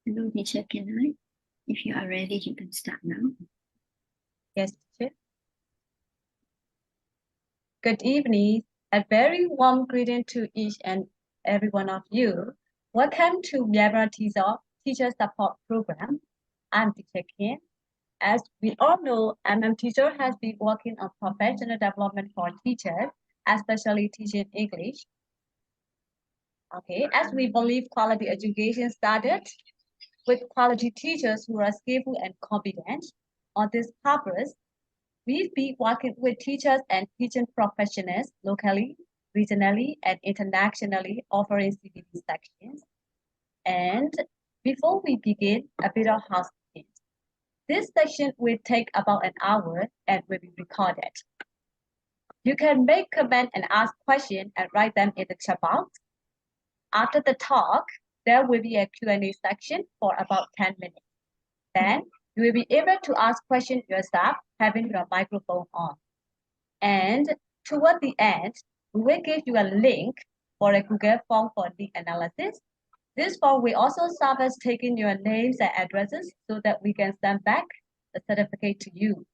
Hello, Teacher Naing. If you are ready, you can start now. Yes, teacher. Good evening. A very warm greeting to each and every one of you. Welcome to Myanmar Teacher Support Program. I'm Teacher Kim. As we all know, Teacher has been working on professional development for teachers, especially teaching English. Okay, as we believe quality education started with quality teachers who are skillful and competent. On this purpose, we've been working with teachers and teaching professionals locally, regionally, and internationally, offering CPD sections. And before we begin, a bit of housekeeping. This section will take about an hour and will be recorded. You can make comments and ask questions and write them in the chat box. After the talk, there will be a Q&A section for about 10 minutes. Then you will be able to ask questions yourself, having your microphone on. And toward the end, we will give you a link for a Google form for the analysis. This form will also serve as taking your names and addresses so that we can send back the certificate to you.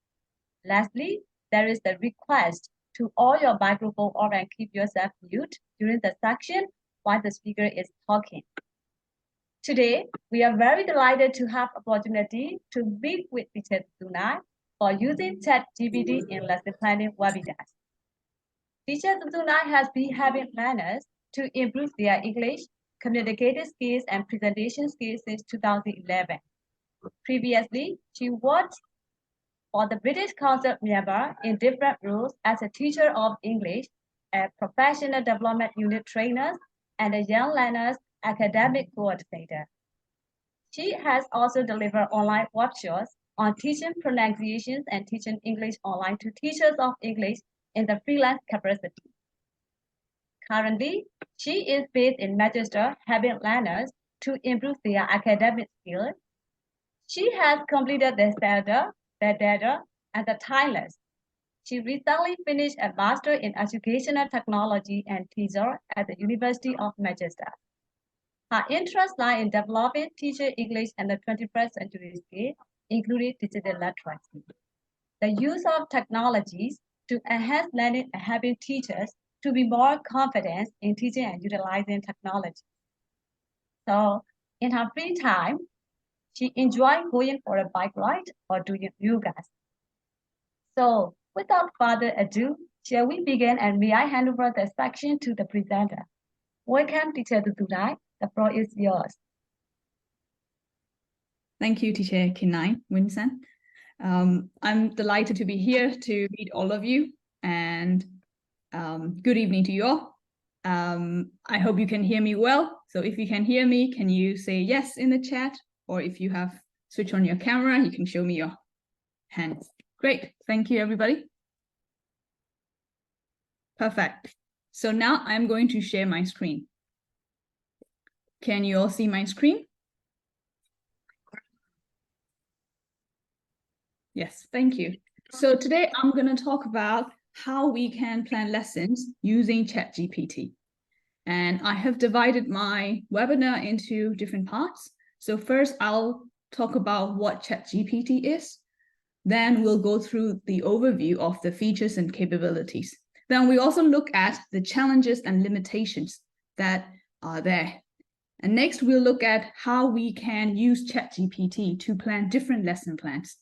Lastly, there is the request to all your microphone on and keep yourself mute during the section while the speaker is talking. Today, we are very delighted to have opportunity to meet with Teacher Thu Thu Naing for using ChatGPT in lesson planning webinars. Teacher Thu Thu Naing has been having learners to improve their English, communicative skills, and presentation skills since 2011. Previously, she worked for the British Council Myanmar in different roles as a teacher of English, a professional development unit trainer, and a young learners academic coordinator. She has also delivered online workshops on teaching pronunciations and teaching English online to teachers of English in the freelance capacity. Currently, she is based in Manchester, helping learners to improve their academic skills. She has completed the Standard, the Data, and the Timeless. She recently finished a Master in Educational Technology and Teacher at the University of Manchester. Her interests lie in developing teaching English and the 21st century skills, including digital literacy. The use of technologies to enhance learning and helping teachers to be more confident in teaching and utilizing technology. So in her free time, she enjoys going for a bike ride or doing yoga. So without further ado, shall we begin, and may I hand over the section to the presenter. Welcome, Teacher Thu Thu Naing. The floor is yours. Thank you, Teacher Naing, Winston. I'm delighted to be here to meet all of you, and good evening to you all. I hope you can hear me well. So if you can hear me, can you say yes in the chat? Or if you have switched on your camera, you can show me your hands. Great, thank you, everybody. Perfect. So now I'm going to share my screen. Can you all see my screen? Yes, thank you. So today I'm going to talk about how we can plan lessons using ChatGPT. And I have divided my webinar into different parts. So first I'll talk about what ChatGPT is. Then we'll go through the overview of the features and capabilities. Then we also look at the challenges and limitations that are there. And next we'll look at how we can use ChatGPT to plan different lesson plans.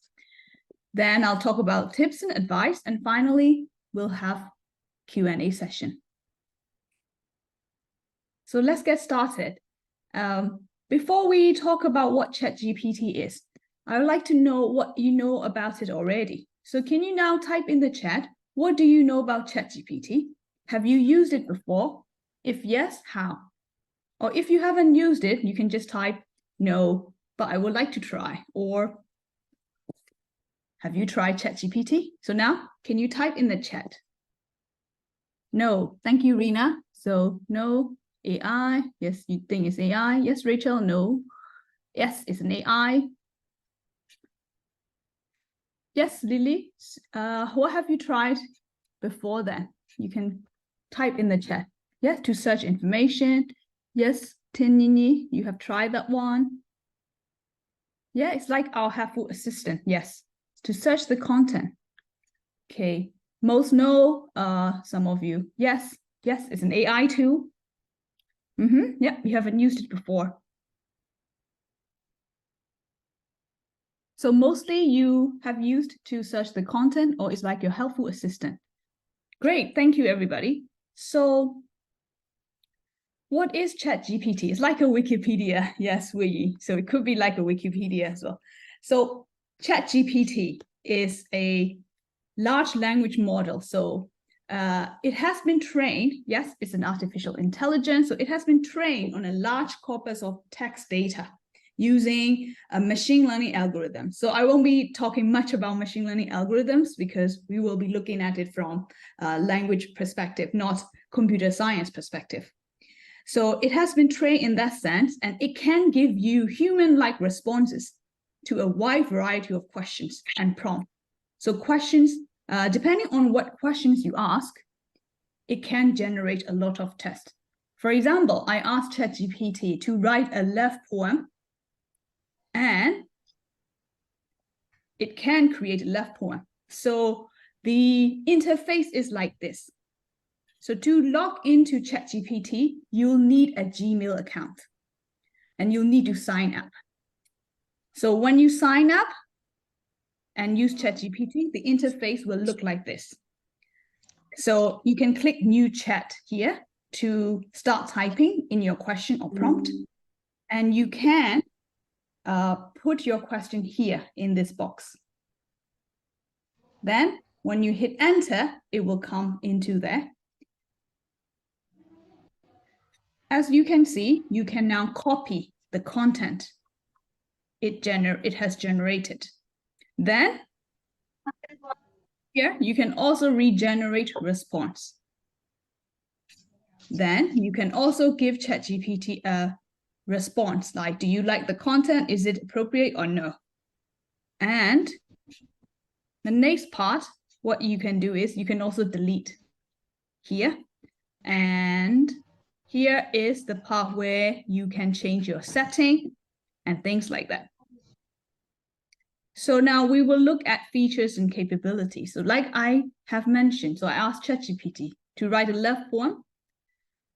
Then I'll talk about tips and advice. And finally, we'll have Q&A session. So let's get started. Before we talk about what ChatGPT is, I would like to know what you know about it already. So can you now type in the chat, what do you know about ChatGPT? Have you used it before? If yes, how? Or if you haven't used it, you can just type no, but I would like to try. Or have you tried ChatGPT? So now, can you type in the chat? No, thank you, Rina. So no, AI, yes, you think it's AI. Yes, Rachel, no. Yes, it's an AI. Yes, Lily, what have you tried before then? You can type in the chat. Yes, to search information. Yes, Tinini, you have tried that one. Yeah, it's like our helpful assistant. Yes, to search the content. Okay, most know, some of you. Yes, it's an AI tool. Yeah, we haven't used it before. So mostly you have used to search the content, or it's like your helpful assistant. Great, thank you, everybody. So what is ChatGPT? It's like a Wikipedia. Yes, so it could be like a Wikipedia as well. So ChatGPT is a large language model. So it has been trained, yes, it's an artificial intelligence. So it has been trained on a large corpus of text data using a machine learning algorithm. So I won't be talking much about machine learning algorithms because we will be looking at it from a language perspective, not computer science perspective. So it has been trained in that sense, and it can give you human-like responses to a wide variety of questions and prompts. So questions, depending on what questions you ask, it can generate a lot of text. For example, I asked ChatGPT to write a love poem, and it can create a love poem. So the interface is like this. So to log into ChatGPT, you'll need a Gmail account and you'll need to sign up. So when you sign up and use ChatGPT, the interface will look like this. So you can click new chat here to start typing in your question or prompt. And you can put your question here in this box. Then when you hit enter, it will come into there. As you can see, you can now copy the content it has generated. Then here you can also regenerate response. Then you can also give ChatGPT a response like, do you like the content? Is it appropriate or no? And the next part, what you can do is you can also delete here. And here is the part where you can change your setting and things like that. So now we will look at features and capabilities. So like I have mentioned, so I asked ChatGPT to write a love poem.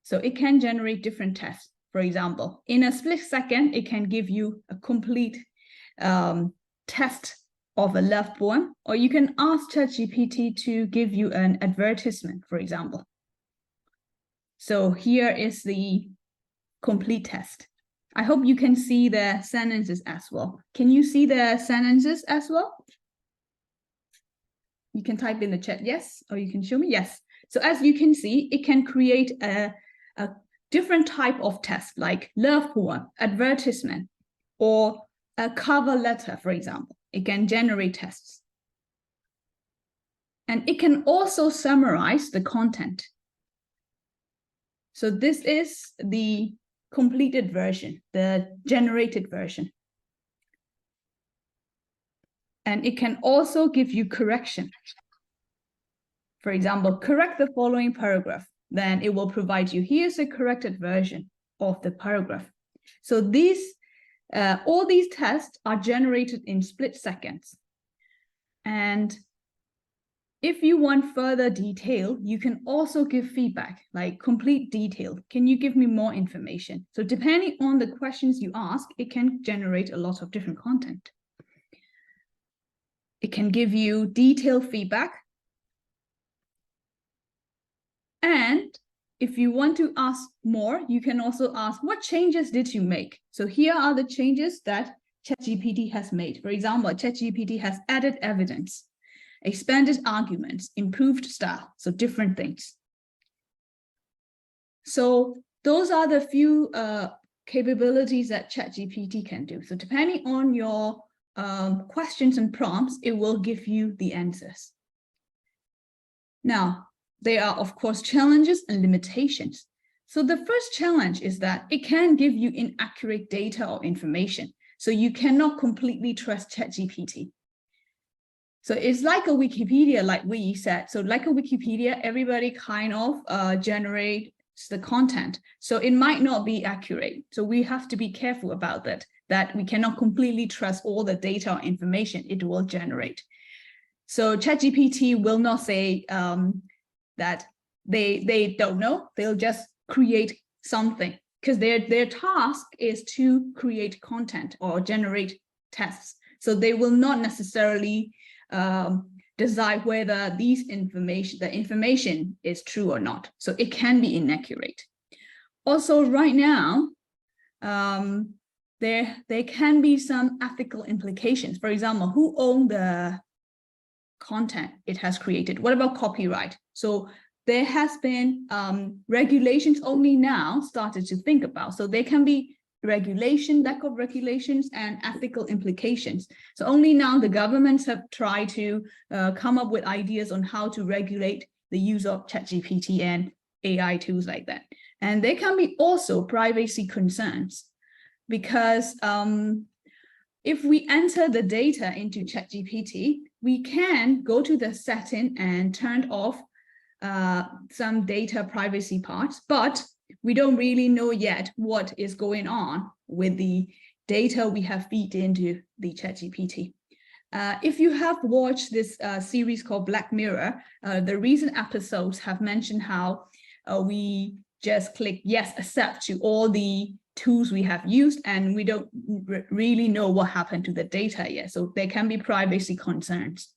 So it can generate different tests. For example, in a split second, it can give you a complete test of a love poem, or you can ask ChatGPT to give you an advertisement, for example. So here is the complete test. I hope you can see the sentences as well. Can you see the sentences as well? You can type in the chat, yes, or you can show me, yes. So as you can see, it can create a different type of test like love poem, advertisement, or a cover letter, for example. It can generate tests. And it can also summarize the content. So this is the completed version, the generated version. And it can also give you correction. For example, correct the following paragraph. Then it will provide you, here's a corrected version of the paragraph. So these, all these tests are generated in split seconds. And if you want further detail, you can also give feedback, like complete detail. Can you give me more information? So depending on the questions you ask, it can generate a lot of different content. It can give you detailed feedback. And if you want to ask more, you can also ask, what changes did you make? So here are the changes that ChatGPT has made. For example, ChatGPT has added evidence, expanded arguments, improved style, so different things. So those are the few capabilities that ChatGPT can do. So depending on your questions and prompts, it will give you the answers. Now, there are, of course, challenges and limitations. So the first challenge is that it can give you inaccurate data or information. So you cannot completely trust ChatGPT. So it's like a Wikipedia, like we said. So like a Wikipedia, everybody kind of generate the content. So it might not be accurate. So we have to be careful about that we cannot completely trust all the data or information it will generate. So ChatGPT will not say that they don't know, they'll just create something, because their task is to create content or generate tests. So they will not necessarily decide whether the information is true or not. So it can be inaccurate. Also, right now, there can be some ethical implications. For example, who owns the content it has created? What about copyright? So there has been regulations only now started to think about. So there can be lack of regulations and ethical implications. So only now the governments have tried to come up with ideas on how to regulate the use of ChatGPT and AI tools like that. And there can be also privacy concerns, because if we enter the data into ChatGPT, we can go to the setting and turn off some data privacy parts, but we don't really know yet what is going on with the data we have fed into the ChatGPT. If you have watched this series called Black Mirror, the recent episodes have mentioned how we just click yes, accept to all the tools we have used, and we don't really know what happened to the data yet. So there can be privacy concerns.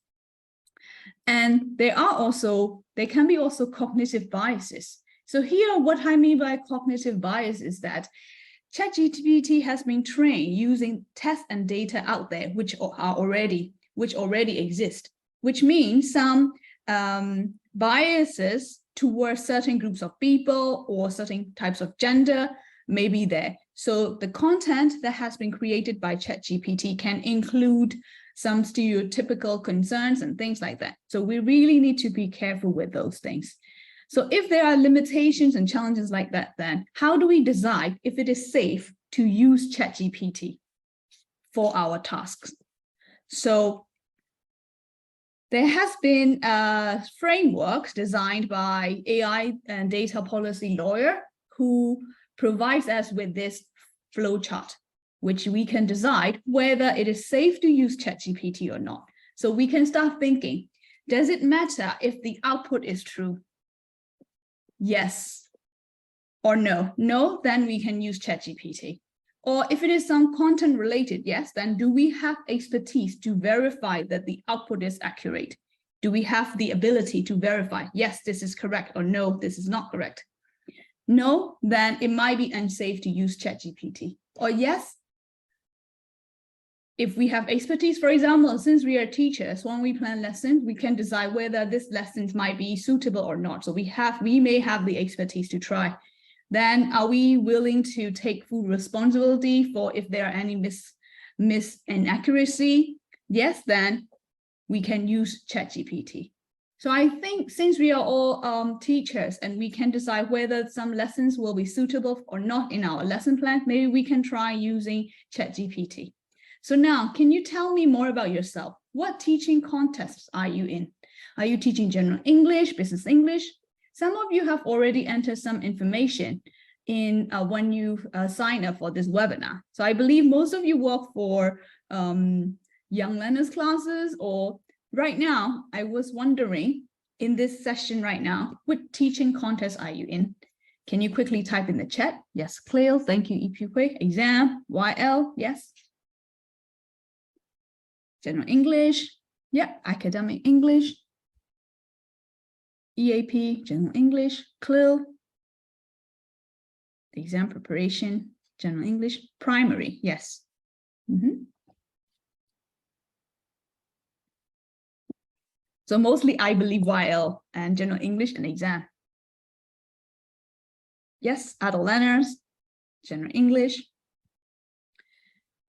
And there can be also cognitive biases. So here, what I mean by cognitive bias is that ChatGPT has been trained using tests and data out there which already exist, which means some biases towards certain groups of people or certain types of gender may be there. So the content that has been created by ChatGPT can include some stereotypical concerns and things like that. So we really need to be careful with those things. So if there are limitations and challenges like that, then how do we decide if it is safe to use ChatGPT for our tasks? So there has been a framework designed by AI and data policy lawyer who provides us with this flowchart, which we can decide whether it is safe to use ChatGPT or not. So we can start thinking, does it matter if the output is true? Yes or no? No, then we can use ChatGPT. Or if it is some content related, yes, then do we have expertise to verify that the output is accurate? Do we have the ability to verify, yes, this is correct, or no, this is not correct? No, then it might be unsafe to use ChatGPT. Or yes, if we have expertise, for example, since we are teachers, when we plan lessons, we can decide whether this lessons might be suitable or not. So we may have the expertise to try. Then are we willing to take full responsibility for if there are any inaccuracy? Yes, then we can use ChatGPT. So I think since we are all teachers and we can decide whether some lessons will be suitable or not in our lesson plan, maybe we can try using ChatGPT. So now, can you tell me more about yourself? What teaching contexts are you in? Are you teaching general English, business English? Some of you have already entered some information in when you sign up for this webinar. So I believe most of you work for young learners classes, or right now, I was wondering in this session right now, what teaching context are you in? Can you quickly type in the chat? Yes, Cleo, thank you, EPUK. Exam, YL, yes. General English, yeah, academic English. EAP, general English, CLIL, the exam preparation, general English, primary, yes. So mostly I believe YL and general English and exam. Yes, adult learners, general English.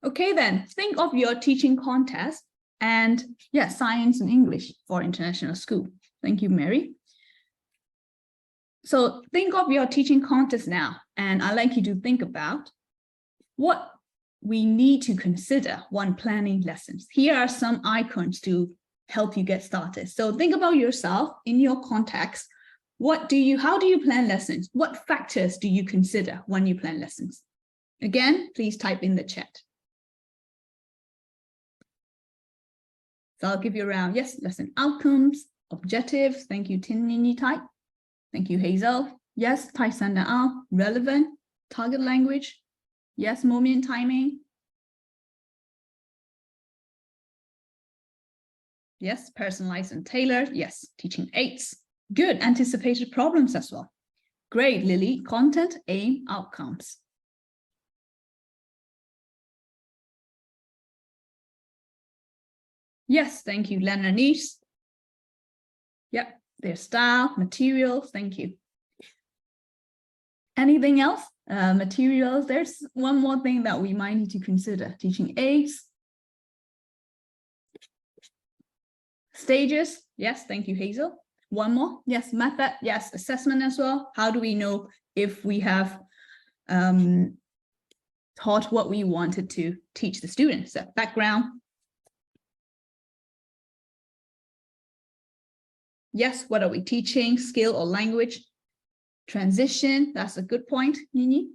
Okay, then think of your teaching context and science and English for international school. Thank you, Mary. So think of your teaching context now, and I'd like you to think about what we need to consider when planning lessons. Here are some icons to help you get started. So think about yourself in your context. how do you plan lessons? What factors do you consider when you plan lessons? Again, please type in the chat. So I'll give you around, yes, lesson outcomes, objectives. Thank you, Tin Nini type. Thank you, Hazel. Yes, Tai Sanda Al, relevant, target language. Yes, moment timing. Yes, personalized and tailored. Yes, teaching aids. Good, anticipated problems as well. Great, Lily. Content, aim, outcomes. Yes, thank you, Lena Nice. Yep, their style, materials, thank you. Anything else? Materials, there's one more thing that we might need to consider. Teaching aids. Stages, yes, thank you, Hazel. One more, yes, method, yes, assessment as well. How do we know if we have taught what we wanted to teach the students? So background. Yes, what are we teaching? Skill or language? Transition, that's a good point, Nini.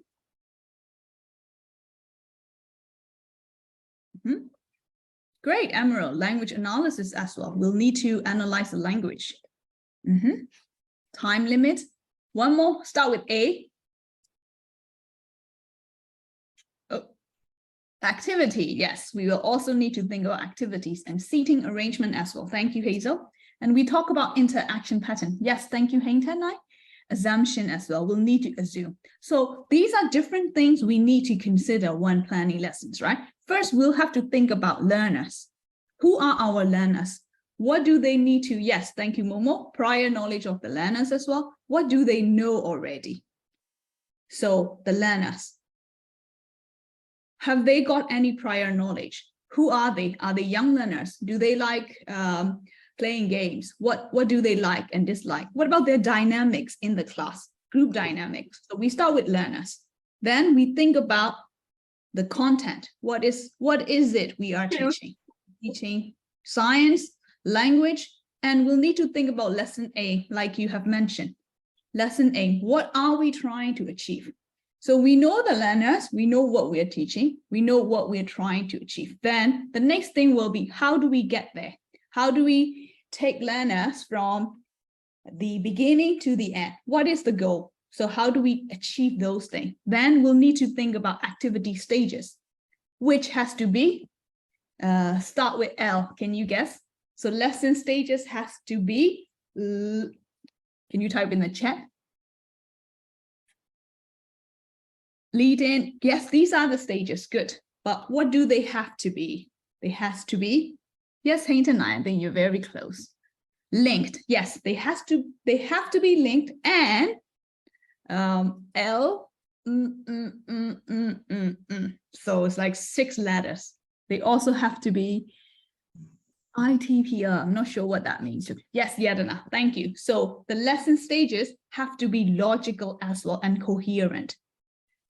Great, Emerald. Language analysis as well. We'll need to analyze the language. Time limit. One more, start with A. Oh. Activity, yes. We will also need to think about activities and seating arrangement as well. Thank you, Hazel. And we talk about interaction pattern. Yes, thank you, Heng Tan Nai. Assumption as well. We'll need to assume. So these are different things we need to consider when planning lessons, right? First, we'll have to think about learners. Who are our learners? What do they need to? Yes, thank you, Momo. Prior knowledge of the learners as well. What do they know already? So the learners. Have they got any prior knowledge? Who are they? Are they young learners? Do they like playing games? What do they like and dislike? What about their dynamics in the class? Group dynamics. So we start with teachers. Then we think about the content. What is it we are teaching? Teaching science, language, and we'll need to think about lesson A, like you have mentioned. Lesson A, what are we trying to achieve? So we know the learners, we know what we're teaching, we know what we're trying to achieve. Then the next thing will be, how do we get there? How do we take learners from the beginning to the end? What is the goal? So how do we achieve those things? Then we'll need to think about activity stages, which has to be, start with L, can you guess? So lesson stages has to be, can you type in the chat? Lead in, yes, these are the stages, good. But what do they have to be? They has to be, yes, Heng and I think you're very close. Linked, yes, they have to be linked, and L, so it's like 6 letters. They also have to be ITPR, I'm not sure what that means. Yes, Yadana, thank you. So the lesson stages have to be logical as well and coherent.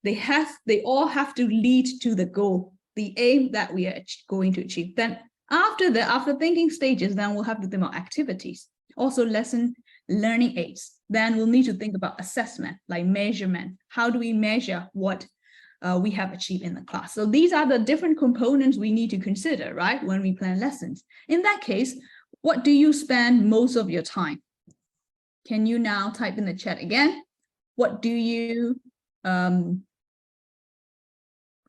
They all have to lead to the goal, the aim that we are going to achieve. Then after thinking stages, then we'll have to think about activities, also lesson learning aids. Then we'll need to think about assessment, like measurement. How do we measure what we have achieved in the class? So these are the different components we need to consider, right, when we plan lessons. In that case, what do you spend most of your time? Can you now type in the chat again? What do you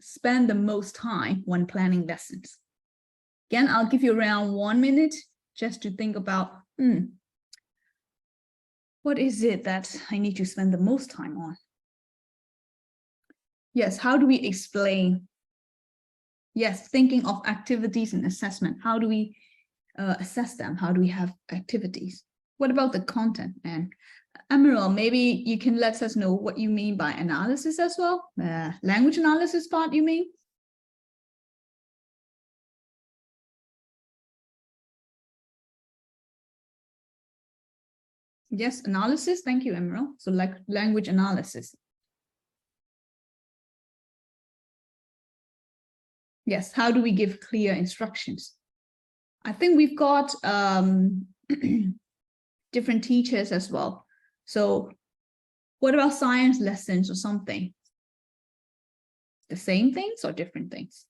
spend the most time when planning lessons? Again, I'll give you around 1 minute just to think about, what is it that I need to spend the most time on? Yes, how do we explain? Yes, thinking of activities and assessment. How do we assess them? How do we have activities? What about the content? And Emerald, maybe you can let us know what you mean by analysis as well. Language analysis part, you mean? Yes, analysis. Thank you, Emerald. So like language analysis. Yes, how do we give clear instructions? I think we've got different teachers as well. So what about science lessons or something? The same things or different things?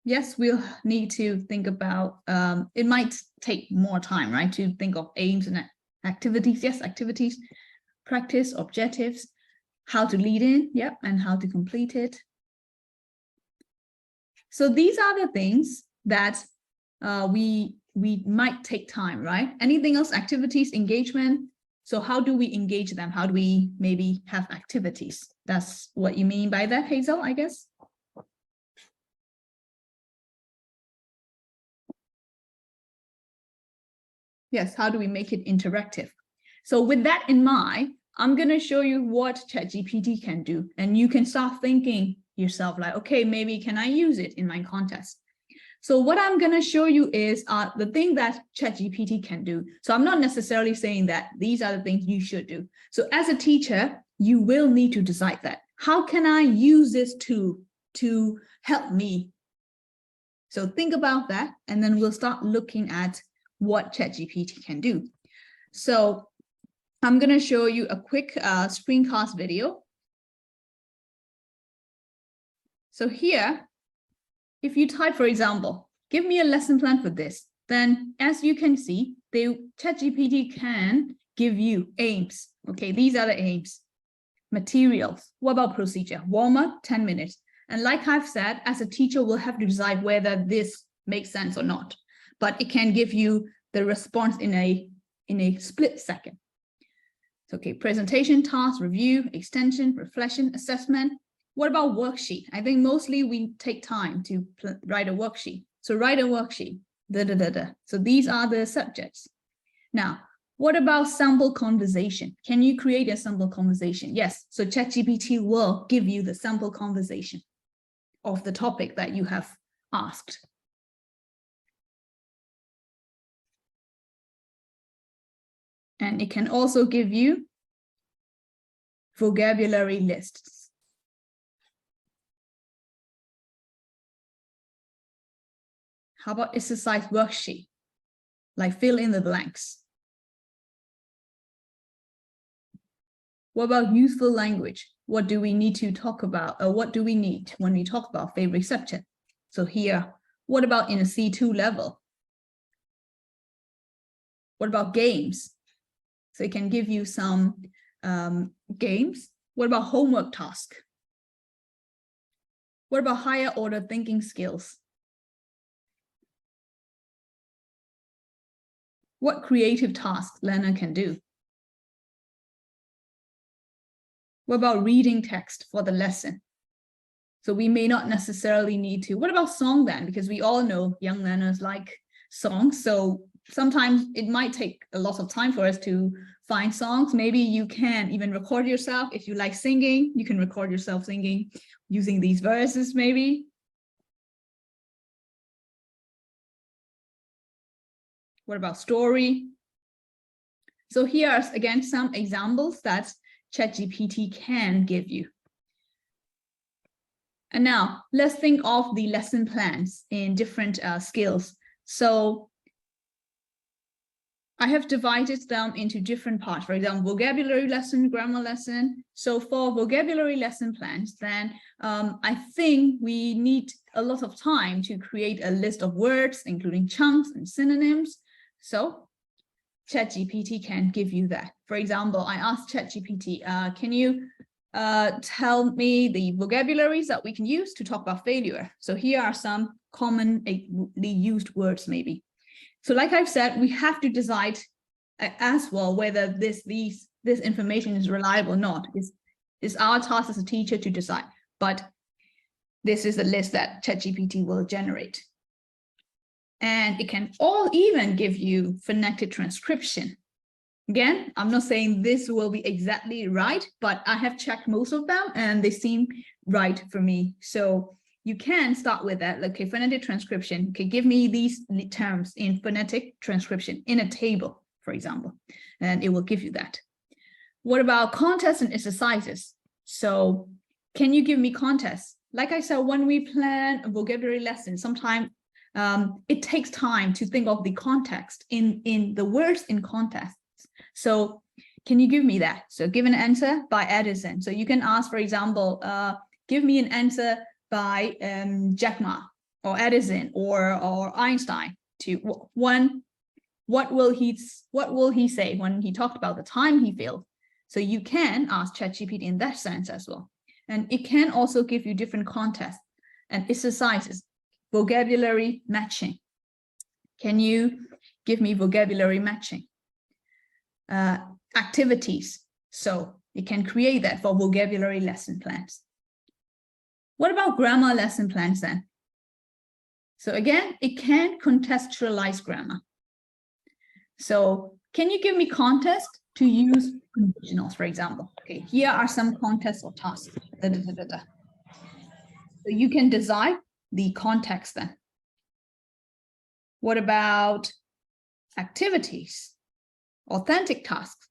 Yes, we'll need to think about, it might take more time, right? To think of aims and activities. Yes, activities, practice, objectives, how to lead in, yeah, and how to complete it. So these are the things that we might take time, right? Anything else? Activities, engagement. So how do we engage them? How do we maybe have activities? That's what you mean by that, Hazel, I guess? Yes, how do we make it interactive? So with that in mind, I'm going to show you what ChatGPT can do. And you can start thinking yourself like, okay, maybe can I use it in my contest? So what I'm going to show you is the thing that ChatGPT can do. So I'm not necessarily saying that these are the things you should do. So as a teacher, you will need to decide that. How can I use this tool to help me? So think about that, and then we'll start looking at what ChatGPT can do. So I'm going to show you a quick screencast video. So here, if you type, for example, give me a lesson plan for this, then as you can see, ChatGPT can give you aims. Okay, these are the aims. Materials. What about procedure? Warm up, 10 minutes. And like I've said, as a teacher, we'll have to decide whether this makes sense or not. But it can give you the response in a split second. Okay, presentation, task, review, extension, reflection, assessment. What about worksheet? I think mostly we take time to write a worksheet. So write a worksheet. So these are the subjects. Now, what about sample conversation? Can you create a sample conversation? Yes. So ChatGPT will give you the sample conversation of the topic that you have asked. And it can also give you vocabulary lists. How about exercise worksheet? Like fill in the blanks. What about useful language? What do we need to talk about? Or what do we need when we talk about favorite subject? So here, what about in a C2 level? What about games? So it can give you some games. What about homework task? What about higher order thinking skills? What creative tasks learner can do? What about reading text for the lesson? So we may not necessarily need to. What about song then? Because we all know young learners like songs. So sometimes it might take a lot of time for us to find songs. Maybe you can even record yourself. If you like singing, you can record yourself singing using these verses maybe. What about story? So here are again some examples that ChatGPT can give you. And now let's think of the lesson plans in different skills. So I have divided them into different parts. For example, vocabulary lesson, grammar lesson. So for vocabulary lesson plans, then I think we need a lot of time to create a list of words, including chunks and synonyms. So ChatGPT can give you that. For example, I asked ChatGPT, can you tell me the vocabularies that we can use to talk about failure? So here are some commonly used words maybe. So like I've said, we have to decide as well whether this information is reliable or not. It's our task as a teacher to decide, but this is the list that ChatGPT will generate. And it can even give you phonetic transcription. Again, I'm not saying this will be exactly right, but I have checked most of them and they seem right for me. So you can start with that. Okay, phonetic transcription. Okay, give me these terms in phonetic transcription in a table, for example, and it will give you that. What about contests and exercises? So can you give me contests? Like I said, when we plan a vocabulary lesson, sometimes it takes time to think of the context in the words in context. So can you give me that? So give an answer by Edison. So you can ask, for example, give me an answer by Jack Ma or Edison or Einstein. To one, what will he say when he talked about the time he failed? So you can ask ChatGPT in that sense as well. And it can also give you different contexts and exercises. Vocabulary matching. Can you give me vocabulary matching? Activities. So you can create that for vocabulary lesson plans. What about grammar lesson plans then? So again, it can contextualize grammar. So can you give me context to use conditionals, for example? Okay, here are some contests or tasks. So you can design the context then. What about activities, authentic tasks?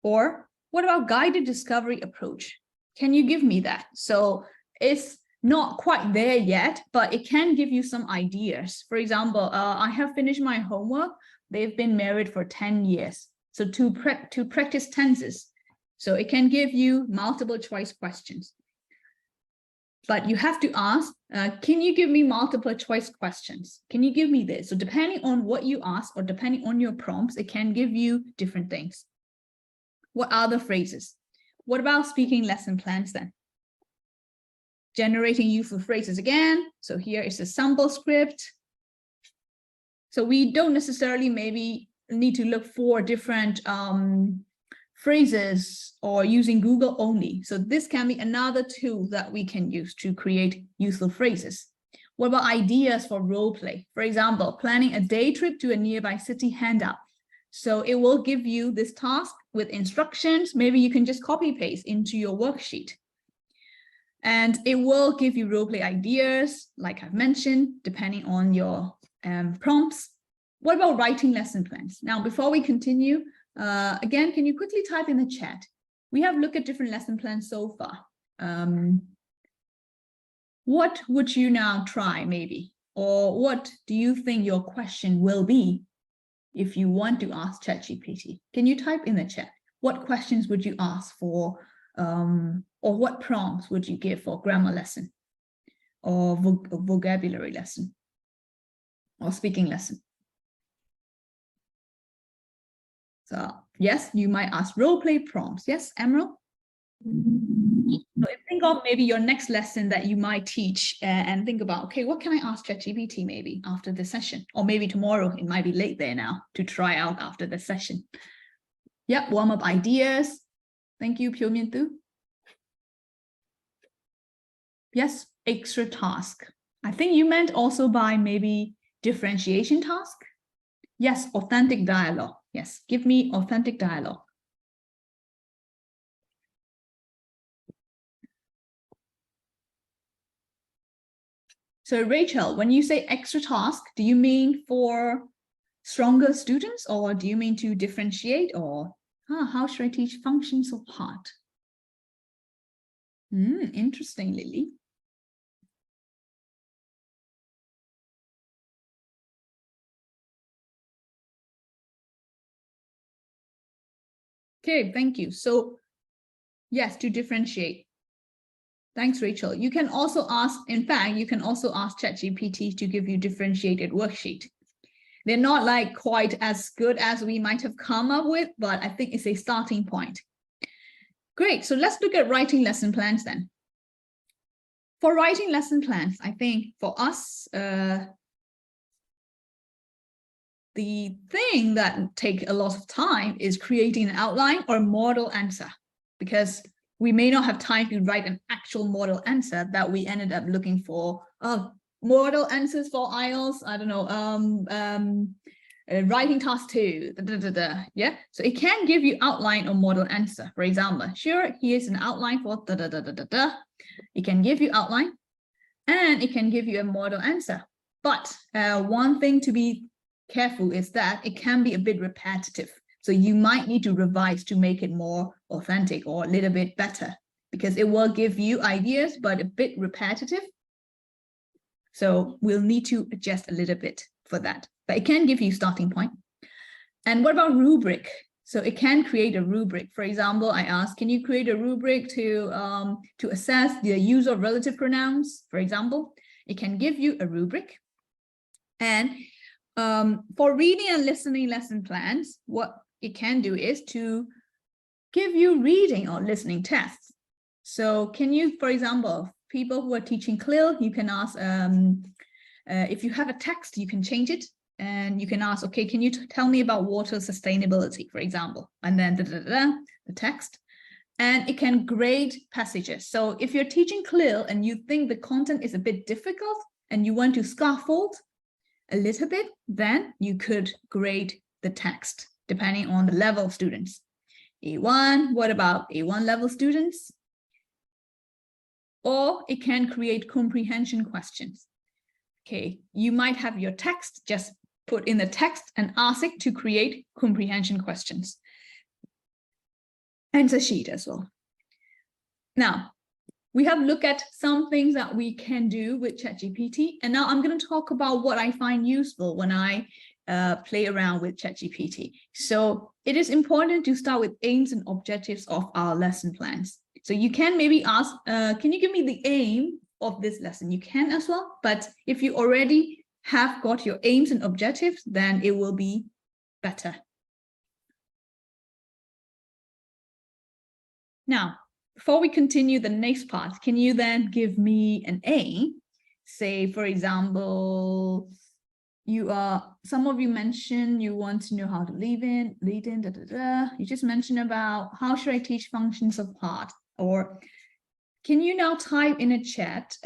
Or what about guided discovery approach? Can you give me that? So it's not quite there yet, but it can give you some ideas. For example, I have finished my homework. They've been married for 10 years. So to practice tenses. So it can give you multiple choice questions. But you have to ask, can you give me multiple choice questions? Can you give me this? So depending on what you ask or depending on your prompts, it can give you different things. What are the phrases? What about speaking lesson plans then? Generating useful phrases again. So here is a sample script. So we don't necessarily maybe need to look for different phrases or using Google only. So this can be another tool that we can use to create useful phrases. What about ideas for role play? For example, planning a day trip to a nearby city handout. So it will give you this task with instructions. Maybe you can just copy paste into your worksheet. And it will give you role play ideas, like I've mentioned, depending on your prompts. What about writing lesson plans? Now, before we continue, again, can you quickly type in the chat? We have looked at different lesson plans so far. What would you now try maybe? Or what do you think your question will be if you want to ask ChatGPT? Can you type in the chat? What questions would you ask for, or what prompts would you give for grammar lesson or vocabulary lesson or speaking lesson? So yes, you might ask role play prompts. Yes, Emerald? So think of maybe your next lesson that you might teach and think about, okay, what can I ask ChatGPT maybe after the session? Or maybe tomorrow, it might be late there now to try out after the session. Yep, warm up ideas. Thank you, Pyo Min Thu. Yes, extra task. I think you meant also by maybe differentiation task. Yes, authentic dialogue. Yes, give me authentic dialogue. So Rachel, when you say extra task, do you mean for stronger students or do you mean to differentiate or how should I teach functions of heart? Interesting, Lily. Okay, thank you. So yes, to differentiate. Thanks, Rachel. You can also ask, in fact, you can also ask ChatGPT to give you differentiated worksheet. They're not like quite as good as we might have come up with, but I think it's a starting point. Great, so let's look at writing lesson plans then. For writing lesson plans, I think for us, the thing that takes a lot of time is creating an outline or model answer, because we may not have time to write an actual model answer that we ended up looking for. Model answers for IELTS, I don't know, writing task 2, yeah? So it can give you outline or model answer. For example, sure, here's an outline for It can give you outline and it can give you a model answer. But one thing to be careful is that it can be a bit repetitive. So you might need to revise to make it more authentic or a little bit better, because it will give you ideas, but a bit repetitive. So we'll need to adjust a little bit for that, but it can give you starting point. And what about rubric? So it can create a rubric. For example, I asked, can you create a rubric to assess the use of relative pronouns, for example? It can give you a rubric. And for reading and listening lesson plans, what it can do is to give you reading or listening tests. So can you, for example, people who are teaching CLIL, you can ask, if you have a text, you can change it. And you can ask, okay, can you tell me about water sustainability, for example? And then the text. And it can grade passages. So if you're teaching CLIL and you think the content is a bit difficult and you want to scaffold a little bit, then you could grade the text depending on the level of students. A1, what about A1 level students? Or it can create comprehension questions. Okay, you might have your text, just put in the text and ask it to create comprehension questions. Answer sheet as well. Now, we have looked at some things that we can do with ChatGPT, and now I'm going to talk about what I find useful when I play around with ChatGPT. So it is important to start with aims and objectives of our lesson plans. So you can maybe ask, can you give me the aim of this lesson? You can as well, but if you already have got your aims and objectives, then it will be better. Now, before we continue the next part, can you then give me an aim? Say, for example, some of you mentioned you want to know how to lead in, You just mentioned about how should I teach functions of part, or can you now type in a chat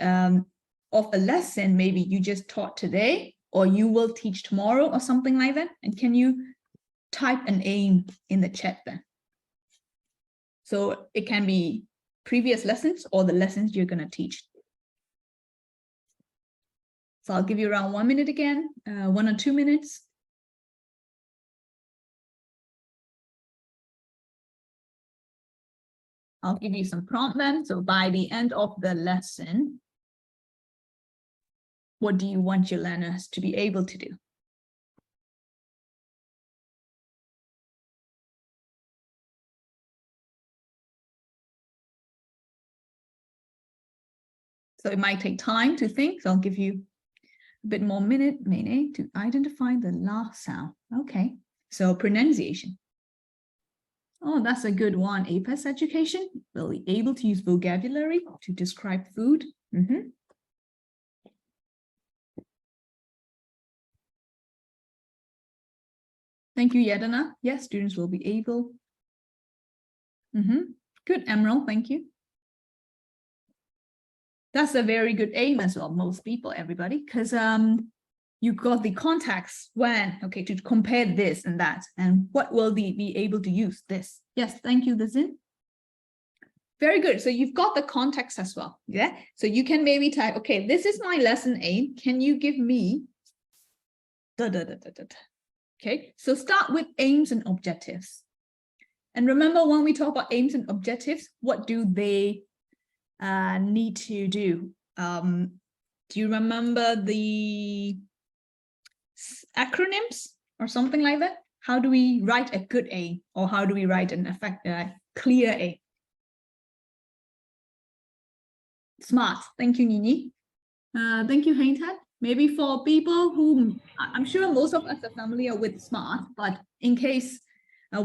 of a lesson maybe you just taught today or you will teach tomorrow or something like that? And can you type an aim in the chat then? So it can be previous lessons or the lessons you're going to teach. So I'll give you around 1 minute again, 1 or 2 minutes. I'll give you some prompt then. So by the end of the lesson, what do you want your learners to be able to do? So it might take time to think. So I'll give you a bit more minute to identify the last sound. Okay, so pronunciation. Oh, that's a good one. APES education will be able to use vocabulary to describe food. Thank you, Yadana. Yes, students will be able. Good, Emerald. Thank you. That's a very good aim as well, most people, everybody, because you got the context when, okay, to compare this and that, and what will they be able to use this? Yes, thank you, Lizin. Very good. So you've got the context as well. Yeah. So you can maybe type, okay, this is my lesson aim. Can you give me Okay, so start with aims and objectives. And remember, when we talk about aims and objectives, what do they need to do? Do you remember the acronyms or something like that? How do we write a good aim, or how do we write an clear aim? SMART. Thank you, Nini. Thank you, Heintan. Maybe for people who, I'm sure most of us are familiar with SMART, but in case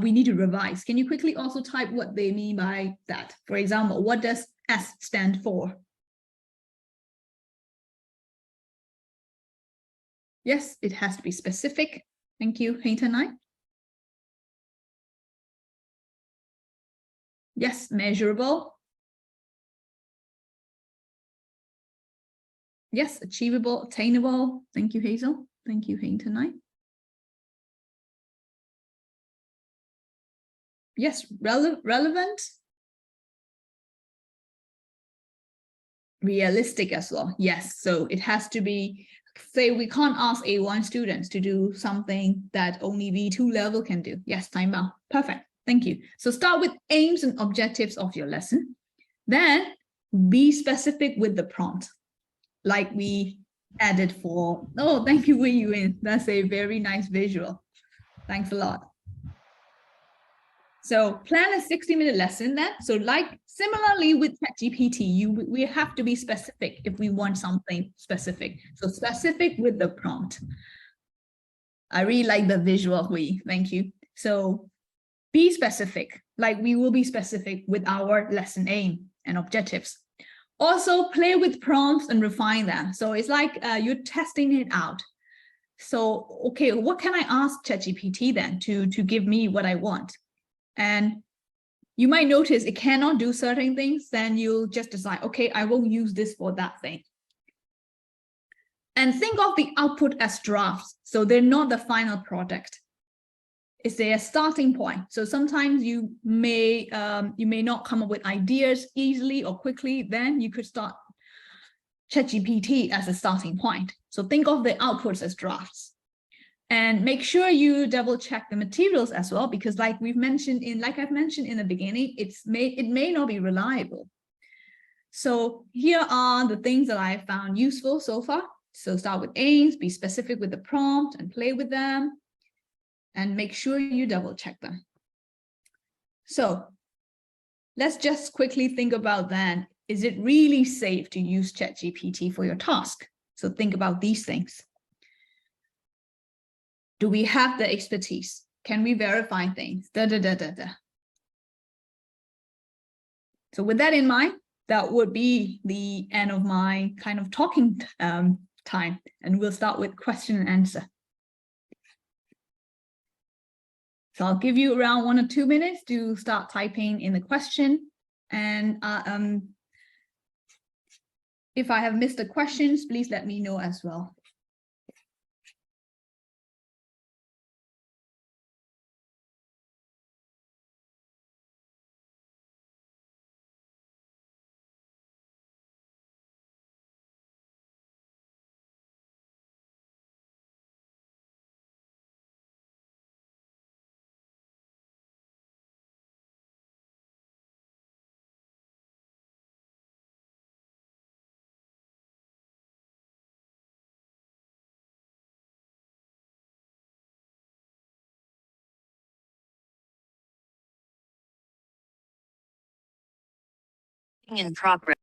we need to revise, can you quickly also type what they mean by that? For example, what does S stand for? Yes, it has to be specific. Thank you, Heintan. Yes, measurable. Yes, achievable, attainable. Thank you, Hazel. Thank you, Heintan. Yes, relevant. Realistic as well. Yes, so it has to be, say we can't ask A1 students to do something that only B2 level can do. Yes, time out. Perfect. Thank you. So start with aims and objectives of your lesson. Then be specific with the prompt. Like we added for. Oh, thank you, Wei Yuan. That's a very nice visual. Thanks a lot. So plan a 60-minute lesson then. So like similarly with ChatGPT, we have to be specific if we want something specific. So specific with the prompt. I really like the visual, Hui. Thank you. So be specific, like we will be specific with our lesson aim and objectives. Also play with prompts and refine them. So it's like you're testing it out. So, okay, what can I ask ChatGPT then to give me what I want? And you might notice it cannot do certain things, then you'll just decide, okay, I will use this for that thing. And think of the output as drafts. So they're not the final product. It's their starting point. So sometimes you may not come up with ideas easily or quickly, then you could start ChatGPT as a starting point. So think of the outputs as drafts. And make sure you double check the materials as well, because like I've mentioned in the beginning, it may not be reliable. So here are the things that I found useful so far. So start with aims, be specific with the prompt and play with them, and make sure you double check them. So let's just quickly think about then, is it really safe to use ChatGPT for your task? So think about these things. Do we have the expertise? Can we verify things? So with that in mind, that would be the end of my kind of talking time. And we'll start with question and answer. So I'll give you around 1 or 2 minutes to start typing in the question. And if I have missed the questions, please let me know as well. In progress.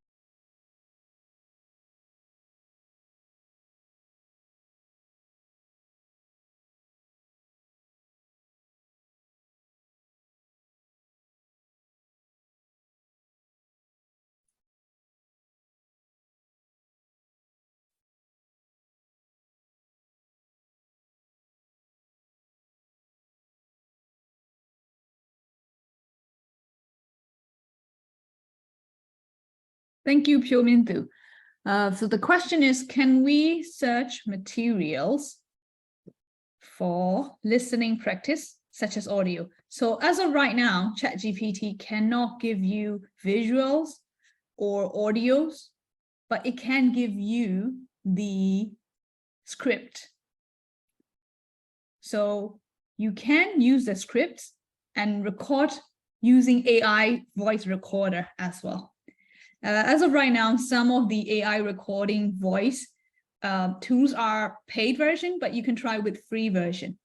Thank you, Pyo Min Thu. So the question is, can we search materials for listening practice, such as audio? So as of right now, ChatGPT cannot give you visuals or audios, but it can give you the script. So you can use the scripts and record using AI voice recorder as well. As of right now, some of the AI recording voice tools are paid version, but you can try with free version.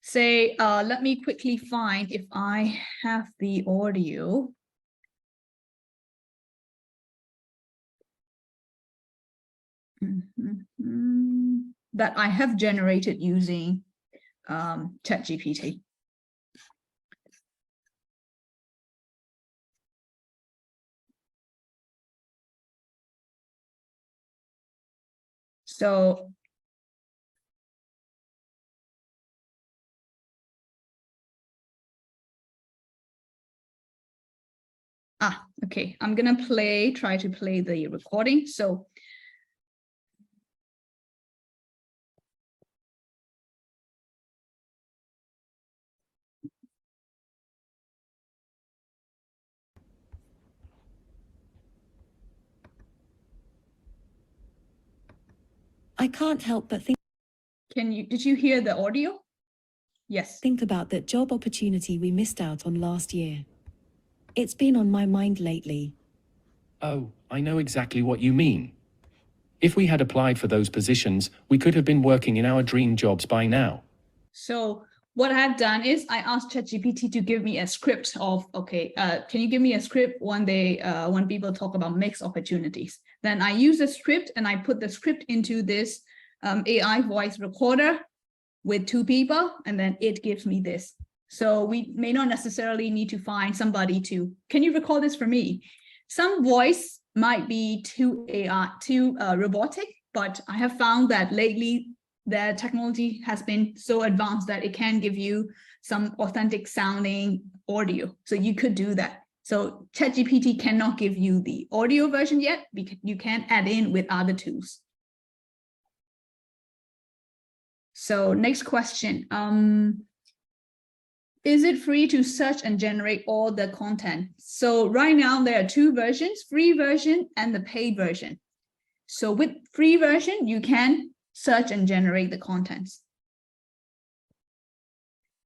Say, let me quickly find if I have the audio. That I have generated using ChatGPT. So okay, I'm gonna try to play the recording. So I can't help but think did you hear the audio? Yes. Think about that job opportunity we missed out on last year. It's been on my mind lately. Oh, I know exactly what you mean. If we had applied for those positions, we could have been working in our dream jobs by now. So what I've done is I asked ChatGPT to give me a script of, okay, can you give me a script when people talk about mixed opportunities? Then I use the script and I put the script into this AI voice recorder with 2 people, and then it gives me this. So we may not necessarily need to find somebody to, can you record this for me? Some voice might be too robotic, but I have found that lately the technology has been so advanced that it can give you some authentic sounding audio. So you could do that. So ChatGPT cannot give you the audio version yet, because you can add in with other tools. So next question. Is it free to search and generate all the content? So right now there are 2 versions, free version and the paid version. So with free version, you can search and generate the contents.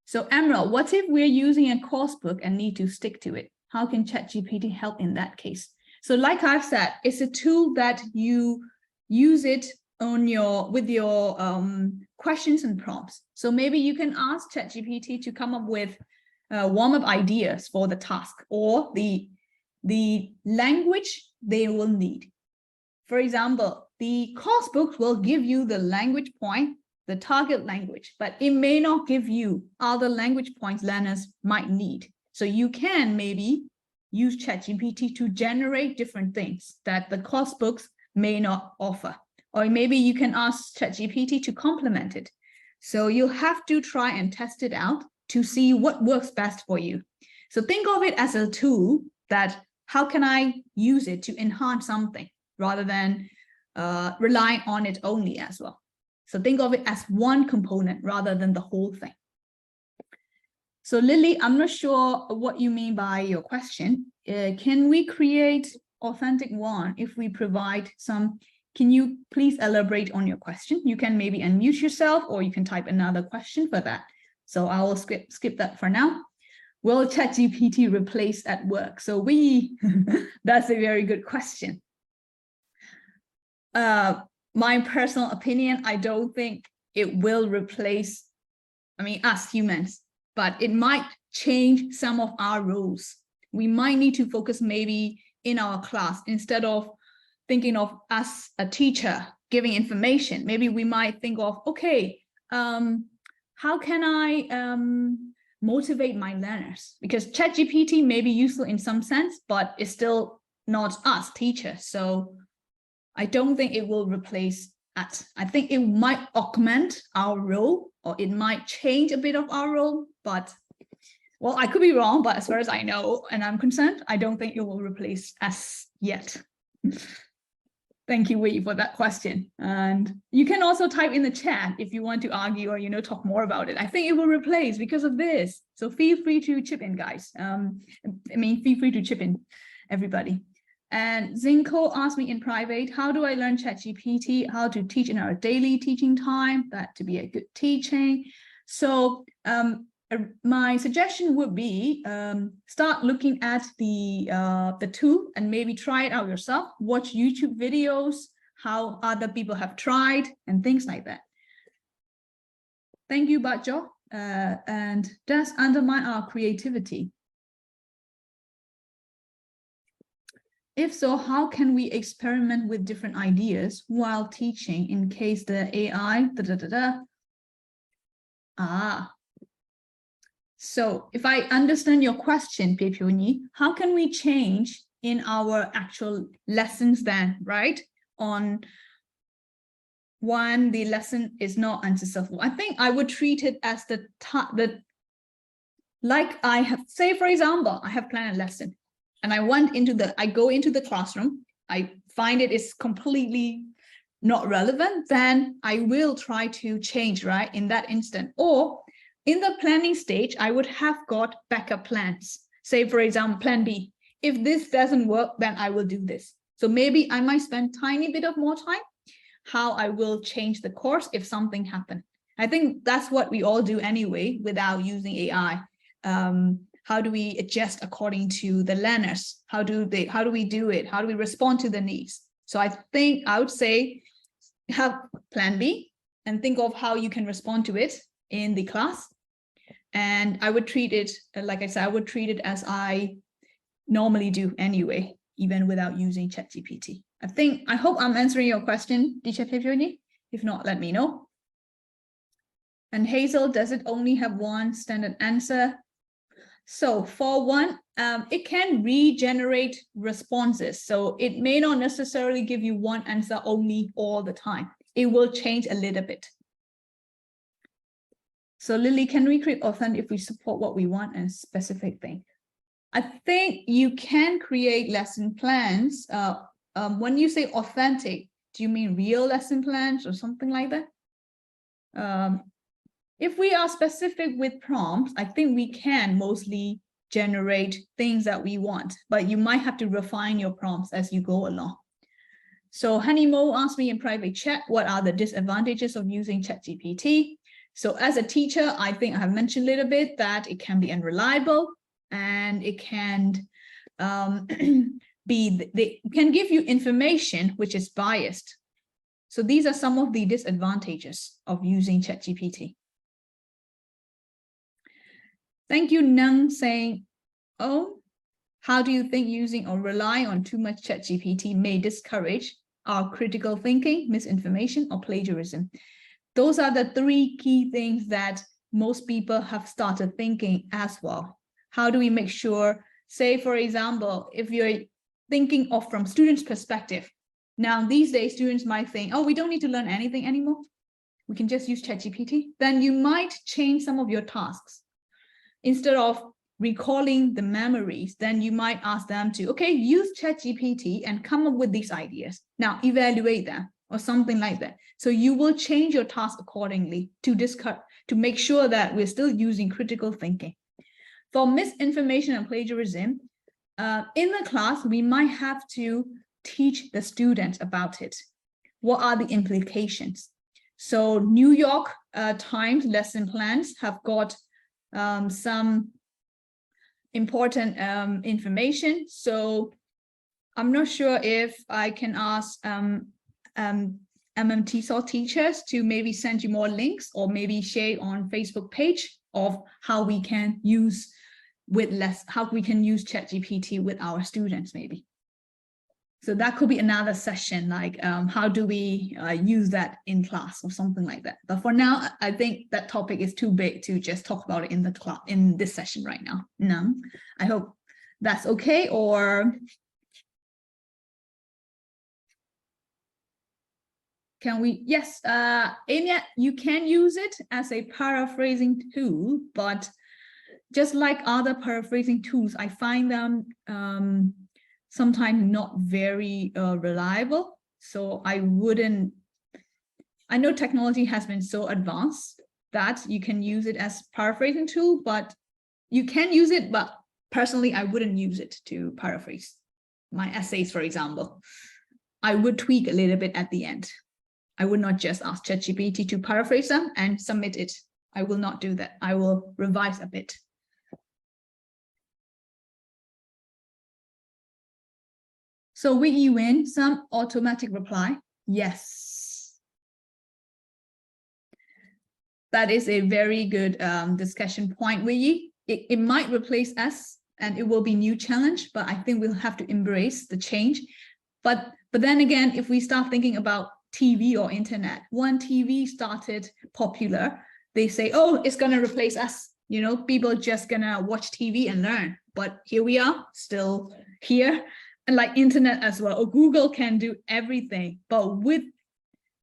So Emerald, what if we're using a course book and need to stick to it? How can ChatGPT help in that case? So like I've said, it's a tool that you use it on with your questions and prompts. So maybe you can ask ChatGPT to come up with warm-up ideas for the task or the language they will need. For example, the course book will give you the language point, the target language, but it may not give you other language points learners might need. So you can maybe use ChatGPT to generate different things that the course books may not offer. Or maybe you can ask ChatGPT to complement it. So you'll have to try and test it out to see what works best for you. So think of it as a tool that how can I use it to enhance something rather than relying on it only as well. So think of it as one component rather than the whole thing. So Lily, I'm not sure what you mean by your question. Can we create authentic one if we provide some? Can you please elaborate on your question? You can maybe unmute yourself or you can type another question for that. So I will skip that for now. Will ChatGPT replace at work? So that's a very good question. My personal opinion, I don't think it will replace, us humans, but it might change some of our roles. We might need to focus maybe in our class instead of thinking of us a teacher giving information. Maybe we might think of, okay, how can I motivate my learners? Because ChatGPT may be useful in some sense, but it's still not us teachers. So I don't think it will replace us. I think it might augment our role, or it might change a bit of our role, but well, I could be wrong, but as far as I know and I'm concerned, I don't think it will replace us yet. Thank you, Wei, for that question. And you can also type in the chat if you want to argue or, talk more about it. I think it will replace because of this. So feel free to chip in, guys. Feel free to chip in, everybody. And Zinko asked me in private, how do I learn ChatGPT? How to teach in our daily teaching time, that to be a good teaching. So my suggestion would be start looking at the tool and maybe try it out yourself. Watch YouTube videos, how other people have tried and things like that. Thank you, Bajo. And does undermine our creativity? If so, how can we experiment with different ideas while teaching in case the AI, So if I understand your question, Pyeopyeoni, how can we change in our actual lessons then, right? On when the lesson is not unsuccessful. I think I would treat it as like I have, say for example, I have planned a lesson and I go into the classroom, I find it is completely not relevant, then I will try to change, right, in that instant. Or in the planning stage, I would have got backup plans. Say, for example, plan B. If this doesn't work, then I will do this. So maybe I might spend a tiny bit of more time, how I will change the course if something happened. I think that's what we all do anyway without using AI. How do we adjust according to the learners? How do we do it? How do we respond to the needs? So I think I would say have plan B and think of how you can respond to it in the class. And I would treat it, like I said, I would treat it as I normally do anyway, even without using ChatGPT. I hope I'm answering your question, Teacher Thu Thu Naing. If not, let me know. And Hazel, does it only have one standard answer? So for one, it can regenerate responses. So it may not necessarily give you one answer only all the time. It will change a little bit. So Lily, can we create authentic if we support what we want and specific thing? I think you can create lesson plans. When you say authentic, do you mean real lesson plans or something like that? If we are specific with prompts, I think we can mostly generate things that we want, but you might have to refine your prompts as you go along. So Honey Mo asked me in private chat, what are the disadvantages of using ChatGPT? So as a teacher, I think I have mentioned a little bit that it can be unreliable and it can they can give you information which is biased. So these are some of the disadvantages of using ChatGPT. Thank you, Nung, saying, oh, how do you think using or relying on too much ChatGPT may discourage our critical thinking, misinformation, or plagiarism? Those are the three key things that most people have started thinking as well. How do we make sure, say, for example, if you're thinking of from students' perspective, now these days students might think, oh, we don't need to learn anything anymore. We can just use ChatGPT. Then you might change some of your tasks. Instead of recalling the memories, then you might ask them to, okay, use ChatGPT and come up with these ideas. Now evaluate them or something like that. So you will change your task accordingly to make sure that we're still using critical thinking. For misinformation and plagiarism, in the class, we might have to teach the students about it. What are the implications? So New York Times lesson plans have got some important information. So I'm not sure if I can ask MMTSOL teachers to maybe send you more links or maybe share on Facebook page of how we can use ChatGPT with our students maybe. So that could be another session, like how do we use that in class or something like that. But for now, I think that topic is too big to just talk about it in the class in this session right now. No, I hope that's okay. Or can we? Yes, Amy, you can use it as a paraphrasing tool, but just like other paraphrasing tools, I find them sometimes not very reliable. So I know technology has been so advanced that you can use it as paraphrasing tool, but you can use it, but personally, I wouldn't use it to paraphrase my essays, for example. I would tweak a little bit at the end. I would not just ask ChatGPT to paraphrase them and submit it. I will not do that. I will revise a bit. So Wei Yiwen, some automatic reply. Yes. That is a very good discussion point, Wei Yi. It might replace us and it will be new challenge, but I think we'll have to embrace the change. But then again, if we start thinking about TV or internet, when TV started popular, they say, oh, it's gonna replace us. You know, people just gonna watch TV and learn. But here we are, still here. And like internet as well, or Google can do everything. But with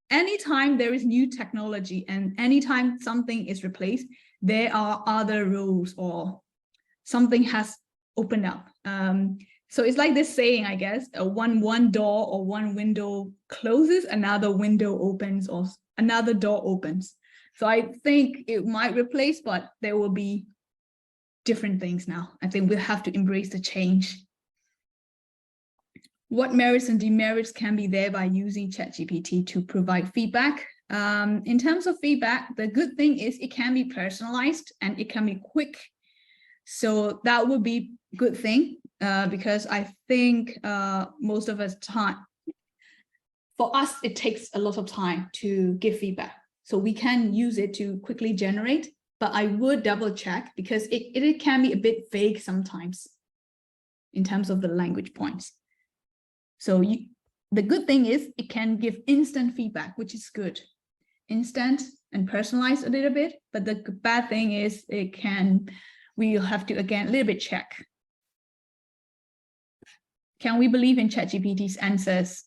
anytime there is new technology and anytime something is replaced, there are other rules or something has opened up. So it's like this saying, I guess, one door or one window closes, another window opens or another door opens. So I think it might replace, but there will be different things now. I think we'll have to embrace the change. What merits and demerits can be there by using ChatGPT to provide feedback? In terms of feedback, the good thing is it can be personalized and it can be quick. So that would be a good thing because I think most of us time. for us, it takes a lot of time to give feedback. So we can use it to quickly generate, but I would double check because it can be a bit vague sometimes in terms of the language points. So the good thing is it can give instant feedback, which is good. Instant and personalized a little bit, but the bad thing is we'll have to, again, a little bit check. Can we believe in ChatGPT's answers?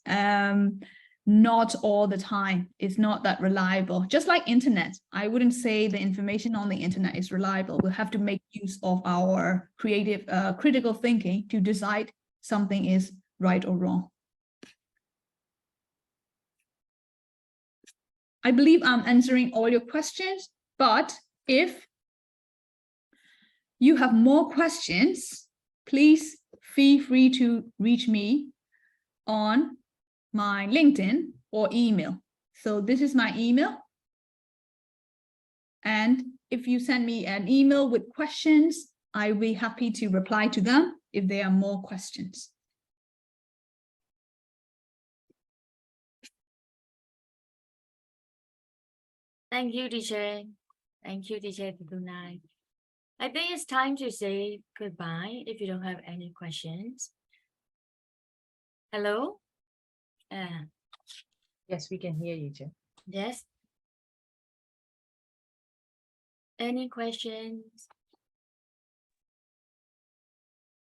Not all the time. It's not that reliable. Just like internet, I wouldn't say the information on the internet is reliable. We'll have to make use of our creative, critical thinking to decide something is right or wrong. I believe I'm answering all your questions, but if you have more questions, please feel free to reach me on my LinkedIn or email. So this is my email. And if you send me an email with questions, I will be happy to reply to them if there are more questions. Thank you, teacher. Thank you, Teacher Thu Thu Naing. I think it's time to say goodbye if you don't have any questions. Hello? Yes, we can hear you, Jen. Yes. Any questions?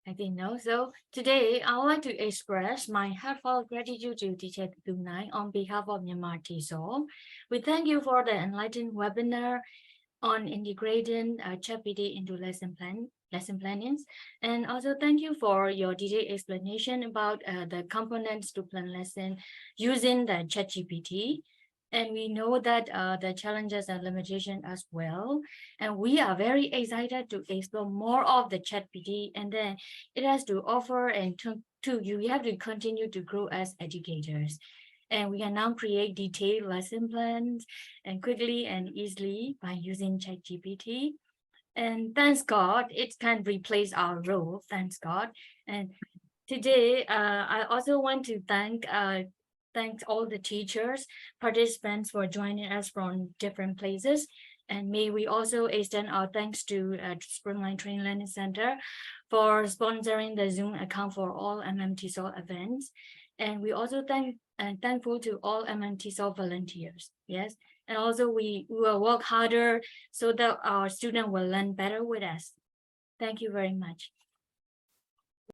I think no. So today I would like to express my heartfelt gratitude to Teacher Thu Thu Naing on behalf of Myanmar TESOL. We thank you for the enlightening webinar on integrating ChatGPT into lesson plannings, and also thank you for your detailed explanation about the components to plan lesson using the ChatGPT. And we know that the challenges and limitations as well. And we are very excited to explore more of the ChatGPT, and then it has to offer and to you. We have to continue to grow as educators. And we can now create detailed lesson plans and quickly and easily by using ChatGPT. And thanks God, it can replace our role, thanks God. And today, I also want to thank all the teachers, participants for joining us from different places. And may we also extend our thanks to Springline Training Learning Center for sponsoring the Zoom account for all MMTSOL events. And we also thankful to all MMTSOL volunteers. Yes, and also we will work harder so that our students will learn better with us. Thank you very much.